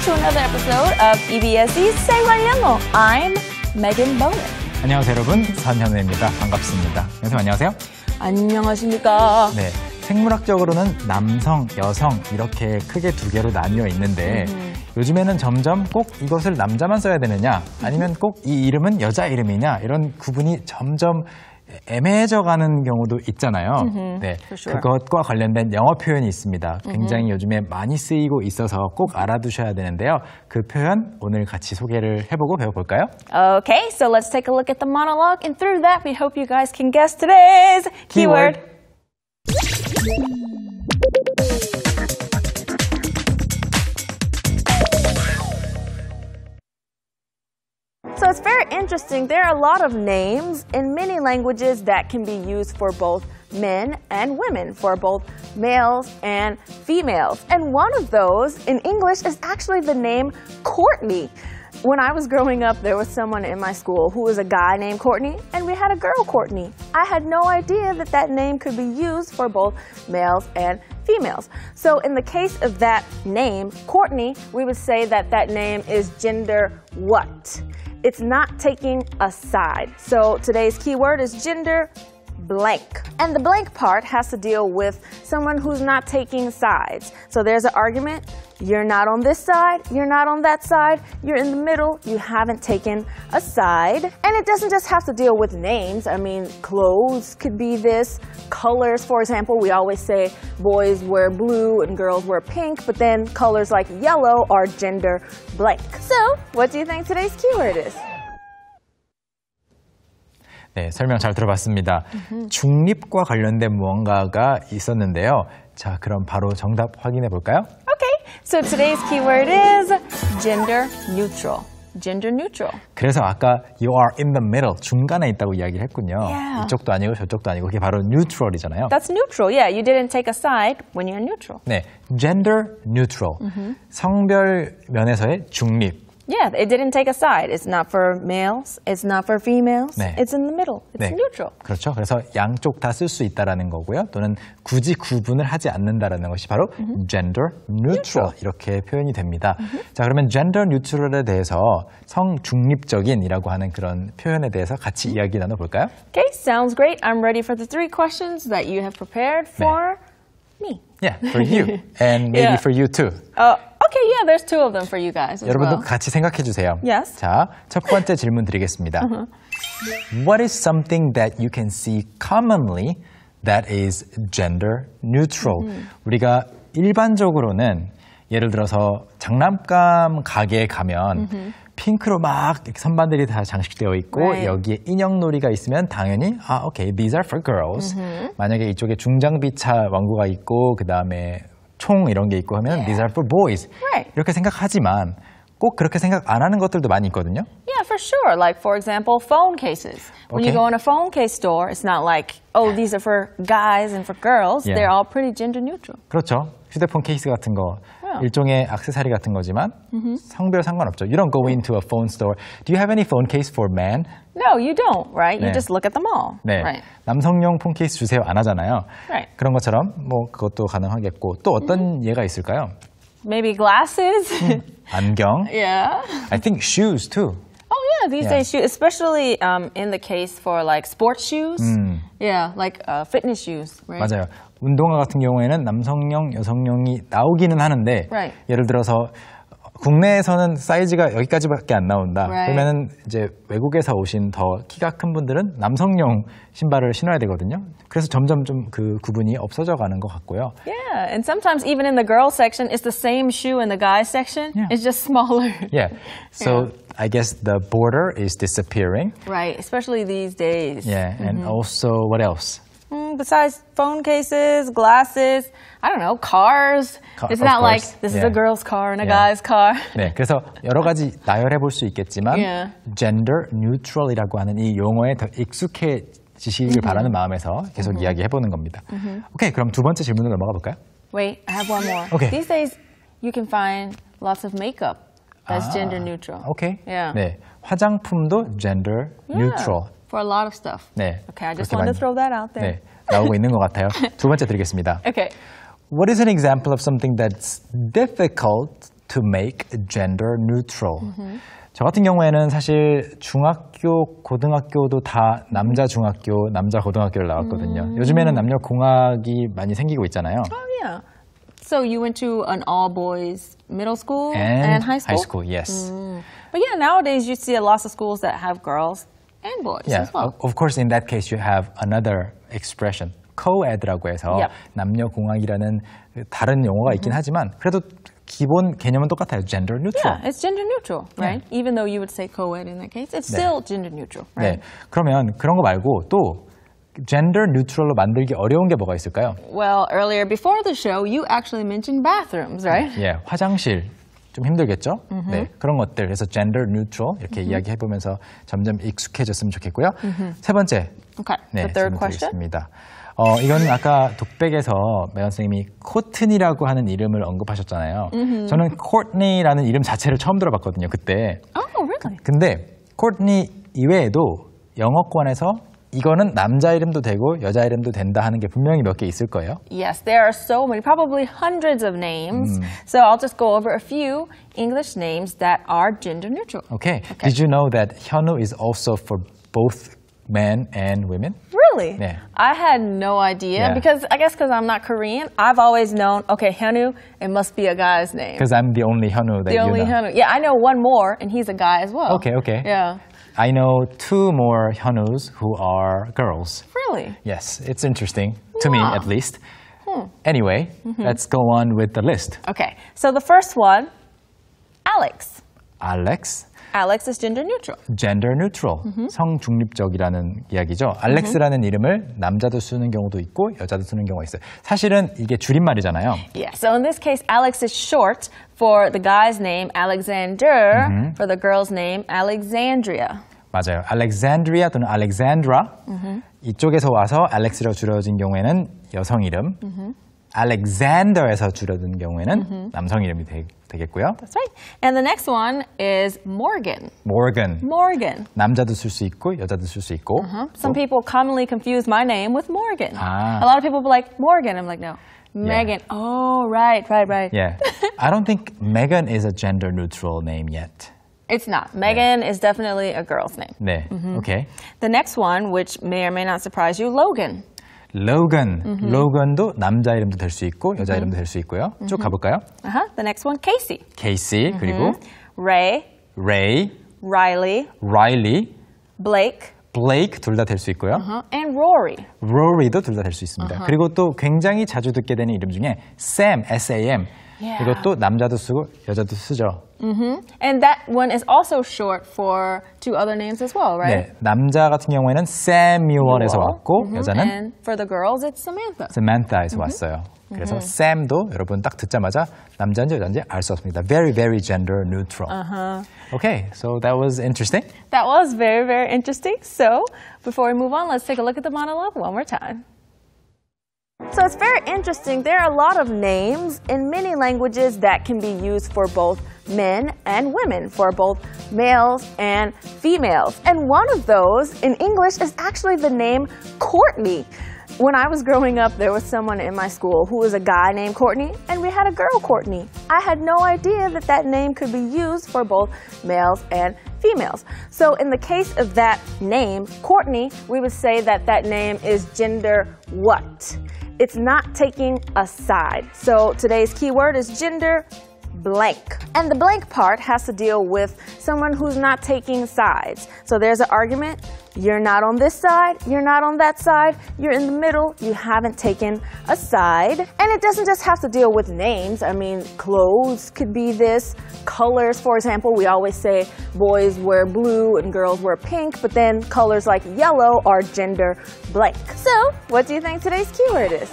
to another episode of EBS's 생활영어. I'm Megan Bowen. 안녕하세요 여러분, 선현우입니다. 반갑습니다. 선생님 안녕하세요. 안녕하십니까. 네, 생물학적으로는 남성, 여성 이렇게 크게 두 개로 나뉘어 있는데 요즘에는 점점 꼭 이것을 남자만 써야 되느냐 아니면 꼭 이 이름은 여자 이름이냐 이런 구분이 점점 애매해져 가는 경우도 있잖아요. 네, sure. 그것과 관련된 영어 표현이 있습니다. 굉장히 요즘에 많이 쓰이고 있어서 꼭 알아두셔야 되는데요. 그 표현 오늘 같이 소개를 해보고 배워볼까요? Okay, so let's take a look at the monologue, and through that, we hope you guys can guess today's keyword. So it's very interesting. There are a lot of names in many languages that can be used for both men and women, for both males and females. And one of those in English is actually the name Courtney. When I was growing up, there was someone in my school who was a guy named Courtney, and we had a girl, Courtney. I had no idea that that name could be used for both males and females. So in the case of that name, Courtney, we would say that that name is gender what? It's not taking a side. So today's keyword is gender blank. And the blank part has to deal with someone who's not taking sides. So there's an argument. You're not on this side, you're not on that side, you're in the middle, you haven't taken a side. And it doesn't just have to deal with names. I mean, clothes could be this, colors, for example. We always say boys wear blue and girls wear pink, but then colors like yellow are gender blank. So, what do you think today's keyword is? 네, 설명 잘 들어봤습니다. 중립과 관련된 무언가가 있었는데요. 자, 그럼 바로 정답 확인해 볼까요? Okay, so today's keyword is gender neutral. Gender neutral. 그래서 아까 you are in the middle, 중간에 있다고 이야기를 했군요. Yeah. 이쪽도 아니고 저쪽도 아니고 그게 바로 neutral이잖아요. That's neutral. Yeah, you didn't take a side when you're neutral. 네, gender neutral. 성별 면에서의 중립. Yeah, it didn't take a side. It's not for males. It's not for females. 네. It's in the middle. It's 네, neutral. 그렇죠. 그래서 양쪽 다 쓸 수 있다라는 거고요. 또는 굳이 구분을 하지 않는다라는 것이 바로 gender neutral 이렇게 표현이 됩니다. 자, 그러면 gender neutral에 대해서 성중립적인이라고 하는 그런 표현에 대해서 같이 이야기 나눠볼까요? Okay, sounds great. I'm ready for the 3 questions that you have prepared for me. Yeah, for you and maybe Yeah. for you too. Okay, yeah, there's 2 of them for you guys as 여러분도 well. 같이 생각해 주세요. Yes. 자, 첫 번째 질문 드리겠습니다. What is something that you can see commonly that is gender neutral? 우리가 일반적으로는 예를 들어서 장난감 가게에 가면 핑크로 막 선반들이 다 장식되어 있고 Right. 여기에 인형놀이가 있으면 당연히 okay, these are for girls. 만약에 이쪽에 중장비차 왕구가 있고 그 다음에 총 이런 게 있고 하면 these are for boys. Right. 이렇게 생각하지만 꼭 그렇게 생각 안 하는 것들도 많이 있거든요. Yeah, for sure. Like, for example, phone cases. When you Okay. go in a phone case store, it's not like, oh, these are for guys and for girls. Yeah. They're all pretty gender neutral. 그렇죠. 휴대폰 케이스 같은 거 Yeah. 일종의 액세서리 같은 거지만 성별 상관없죠. You don't go into a phone store. Do you have any phone case for men? No, you don't, right? You 네. just look at them all. 네. Right. 남성용 폰 케이스 주세요 안 하잖아요. Right. 그런 것처럼 뭐 그것도 가능하겠고 또 어떤 예가 있을까요? Maybe glasses. 안경. Yeah. I think shoes too. Oh, yeah, these Yeah. days, especially in the case for like sports shoes. Yeah, like fitness shoes, right? 맞아요. 운동화 같은 경우에는 남성용, 여성용이 나오기는 하는데 Right. 예를 들어서 국내에서는 사이즈가 여기까지밖에 안 나온다. Right. 그러면은 이제 외국에서 오신 더 키가 큰 분들은 남성용 신발을 신어야 되거든요. 그래서 점점 좀 그 구분이 없어져 가는 것 같고요. Yeah, and sometimes even in the girls section, it's the same shoe in the guys section. Yeah. It's just smaller. Yeah. So I guess the border is disappearing. Right, especially these days. Yeah. And also what else? Besides phone cases, glasses, I don't know, cars. It's Of not like course. this is Yeah. a girl's car and a Yeah. guy's car. 네, 그래서 여러 가지 나열해 볼 수 있겠지만 Yeah. gender neutral이라고 하는 이 용어에 더 익숙해지시길 바라는 마음에서 계속 이야기해 보는 겁니다. 오케이, 그럼 두 번째 질문으로 넘어가 볼까요? Wait, I have one more. Okay. These days, you can find lots of makeup that's gender neutral. 오케이. Yeah. 네, 화장품도 gender neutral. For a lot of stuff. 네. Okay, I just 그렇게 wanted to 많이- throw that out there. 네, 나오고 있는 것 같아요. 두 번째 드리겠습니다. Okay. What is an example of something that's difficult to make gender neutral. 저 같은 경우에는 사실 중학교, 고등학교도 다 남자 중학교, 남자 고등학교를 나왔거든요. 요즘에는 남녀 공학이 많이 생기고 있잖아요. Oh, yeah. So you went to an all-boys middle school and high school? High school, yes. But yeah, nowadays you see a lot of schools that have girls and boys Yeah, as well. of course, in that case, you have another expression, co-ed라고 해서 Yep. 남녀 공학이라는 다른 용어가 있긴 하지만 그래도 기본 개념은 똑같아요. gender neutral. Yeah, it's gender neutral, right? Even though you would say co-ed in that case, it's still gender neutral, right? 네, 그러면 그런 거 말고 또 gender neutral로 만들기 어려운 게 뭐가 있을까요? Well, earlier before the show, you actually mentioned bathrooms, right? 예, 화장실 좀 힘들겠죠? 네, 그런 것들. 그래서 gender neutral 이렇게 이야기해보면서 점점 익숙해졌으면 좋겠고요. 세 번째. Okay, 네, the third 질문 question. 드리겠습니다. 이건 아까 독백에서 메간 선생님이 코튼이라고 하는 이름을 언급하셨잖아요. 저는 코트니라는 이름 자체를 처음 들어봤거든요, 그때. Oh, really? 근데 코트니 이외에도 영어권에서 이거는 남자 이름도 되고 여자 이름도 된다 하는 게 분명히 몇 개 있을 거예요. Yes, there are so many, probably hundreds of names. So I'll just go over a few English names that are gender neutral. Okay. Did you know that 현우 is also for both men and women? Really? 네. I had no idea Yeah. because I guess because I'm not Korean, I've always known, okay, Hyunwoo, it must be a guy's name. Because I'm the only 현우 that The only you know. Hyunwoo. Yeah, I know one more, and he's a guy as well. Okay, okay. Yeah. I know two more 현우s who are girls. Really? Yes, it's interesting to me Wow. at least. Anyway, let's go on with the list. Okay. So the first one, Alex. Alex, Alex is gender neutral. gender neutral, 성중립적이라는 이야기죠. 알렉스라는 이름을 남자도 쓰는 경우도 있고 여자도 쓰는 경우가 있어요. 사실은 이게 줄임말이잖아요. Yeah. So in this case, Alex is short for the guy's name, Alexander, for the girl's name, Alexandria. 맞아요. 알렉산드리아 또는 알렉산드라 이쪽에서 와서 알렉스라고 줄여진 경우에는 여성 이름, 알렉산더에서 줄여진 경우에는 남성 이름이 되겠고요. That's right. And the next one is Morgan. Morgan, Morgan. 남자도 쓸 수 있고 여자도 쓸 수 있고. Some people commonly confuse my name with Morgan. Ah. A lot of people be like, Morgan. I'm like, no. Megan. Oh, right. Yeah, I don't think Megan is a gender neutral name yet. It's not. Megan is definitely a girl's name. 네, okay. The next one, which may or may not surprise you, Logan. Logan, Logan도 남자 이름도 될 수 있고 여자 이름도 될 수 있고요. 쭉 가볼까요? The next one, Casey. Casey, 그리고 Ray, Ray, Riley, Riley, Blake, Blake 둘 다 될 수 있고요. and Rory. Rory도 둘 다 될 수 있습니다. 그리고 또 굉장히 자주 듣게 되는 이름 중에 Sam, S-A-M. Yeah. 이것도 남자도 쓰고 여자도 쓰죠. And that one is also short for two other names as well, right? 네, 남자 같은 경우에는 Samuel에서 왔고 여자는 And for the girls, it's Samantha. Samantha에서 왔어요. 그래서 Sam도 여러분 딱 듣자마자 남자인지 여자인지 알 수 없습니다. Very, very gender neutral. Okay, so that was interesting. That was very, very interesting. So before we move on, let's take a look at the monologue one more time. So it's very interesting. There are a lot of names in many languages that can be used for both men and women, for both males and females. And one of those in English is actually the name Courtney. When I was growing up, there was someone in my school who was a guy named Courtney, and we had a girl, Courtney. I had no idea that that name could be used for both males and females. So in the case of that name, Courtney, we would say that that name is gender what? It's not taking a side. So today's keyword is gender blank. And the blank part has to deal with someone who's not taking sides. So there's an argument. You're not on this side, you're not on that side, you're in the middle, you haven't taken a side. And it doesn't just have to deal with names. I mean, clothes could be this. Colors, for example, we always say boys wear blue and girls wear pink, but then colors like yellow are gender blank. So, what do you think today's keyword is?